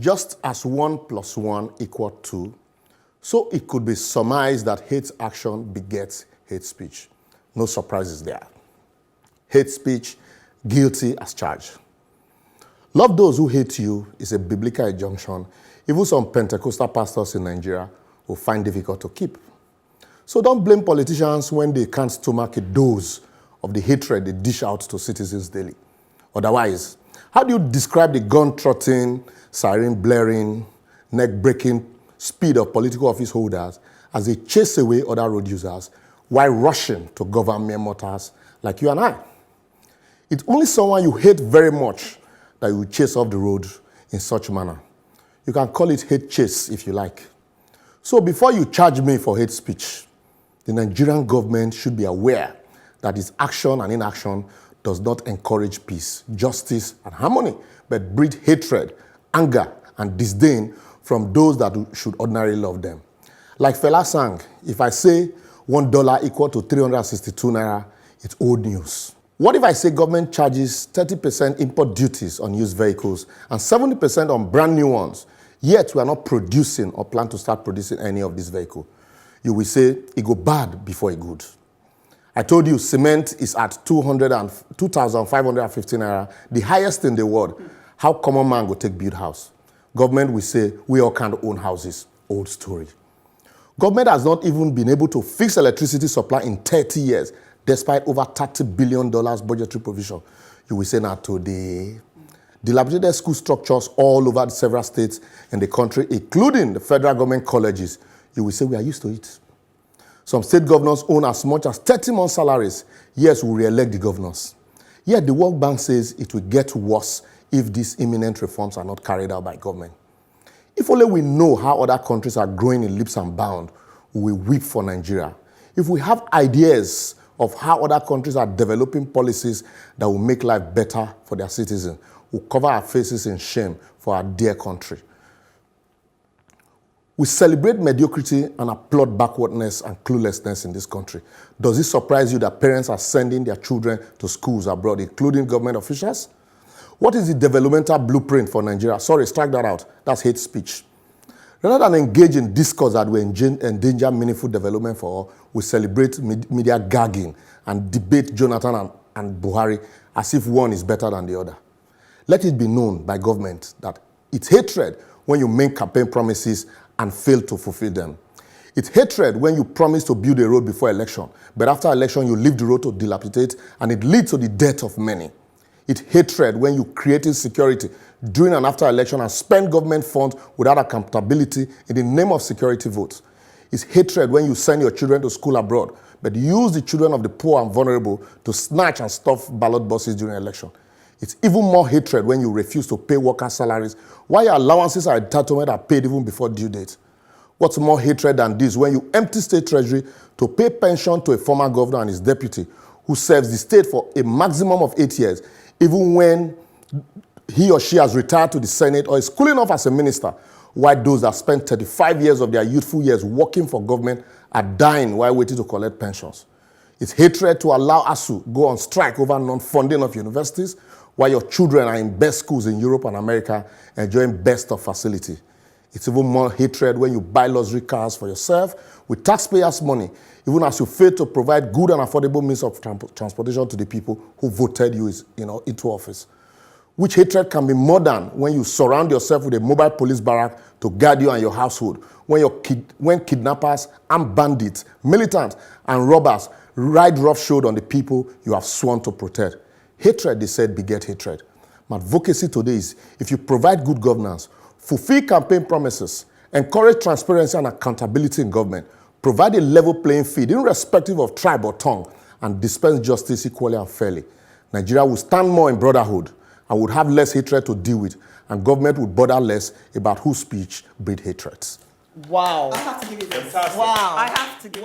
Just as 1 + 1 = 2, so it could be surmised that hate action begets hate speech. No surprises there. Hate speech, guilty as charged. Love those who hate you is a biblical injunction even some Pentecostal pastors in Nigeria will find difficult to keep. So don't blame politicians when they can't stomach a dose of the hatred they dish out to citizens daily. Otherwise, how do you describe the gun-trotting, siren-blaring, neck-breaking speed of political office holders as they chase away other road users while rushing to govern mere mortals like you and I? It's only someone you hate very much that you will chase off the road in such manner. You can call it hate chase if you like. So before you charge me for hate speech, the Nigerian government should be aware that its action and inaction does not encourage peace, justice, and harmony, but breed hatred, anger, and disdain from those that should ordinarily love them. Like Fela sang, if I say $1 = 362 naira, it's old news. What if I say government charges 30% import duties on used vehicles and 70% on brand new ones, yet we are not producing or plan to start producing any of these vehicles? You will say it go bad before it good. I told you cement is at 2,550 naira, the highest in the world. How common man go take build house? Government will say we all can't own houses. Old story. Government has not even been able to fix electricity supply in 30 years, despite over $30 billion budgetary provision. You will say now today. Dilapidated school structures all over the several states in the country, including the federal government colleges. You will say we are used to it. Some state governors own as much as 30 months' salaries. Yes, we re-elect the governors. Yet the World Bank says it will get worse if these imminent reforms are not carried out by government. If only we know how other countries are growing in leaps and bounds, we will weep for Nigeria. If we have ideas of how other countries are developing policies that will make life better for their citizens, we'll cover our faces in shame for our dear country. We celebrate mediocrity and applaud backwardness and cluelessness in this country. Does it surprise you that parents are sending their children to schools abroad, including government officials? What is the developmental blueprint for Nigeria? Sorry, strike that out. That's hate speech. Rather than engage in discourse that will endanger meaningful development for all, we celebrate media gagging and debate Jonathan and Buhari as if one is better than the other. Let it be known by government that it's hatred when you make campaign promises and fail to fulfill them. It's hatred when you promise to build a road before election, but after election you leave the road to dilapidate and it leads to the death of many. It's hatred when you create insecurity during and after election and spend government funds without accountability in the name of security votes. It's hatred when you send your children to school abroad, but use the children of the poor and vulnerable to snatch and stuff ballot boxes during election. It's even more hatred when you refuse to pay workers' salaries, while your allowances and entitlement are paid even before due date. What's more hatred than this when you empty state treasury to pay pension to a former governor and his deputy who serves the state for a maximum of 8 years, even when he or she has retired to the Senate or is cooling off as a minister, while those that spent 35 years of their youthful years working for government are dying while waiting to collect pensions. It's hatred to allow ASU go on strike over non-funding of universities, while your children are in best schools in Europe and America enjoying best of facility. It's even more hatred when you buy luxury cars for yourself with taxpayers' money, even as you fail to provide good and affordable means of transportation to the people who voted you into office. Which hatred can be more than when you surround yourself with a mobile police barrack to guard you and your household, when kidnappers, armed bandits, militants, and robbers ride roughshod on the people you have sworn to protect. Hatred, they said, beget hatred. My advocacy today is, if you provide good governance, fulfill campaign promises, encourage transparency and accountability in government, provide a level playing field irrespective of tribe or tongue, and dispense justice equally and fairly, Nigeria will stand more in brotherhood and would have less hatred to deal with, and government would bother less about whose speech breed hatreds. Wow. I have to give you this. Wow. I have to give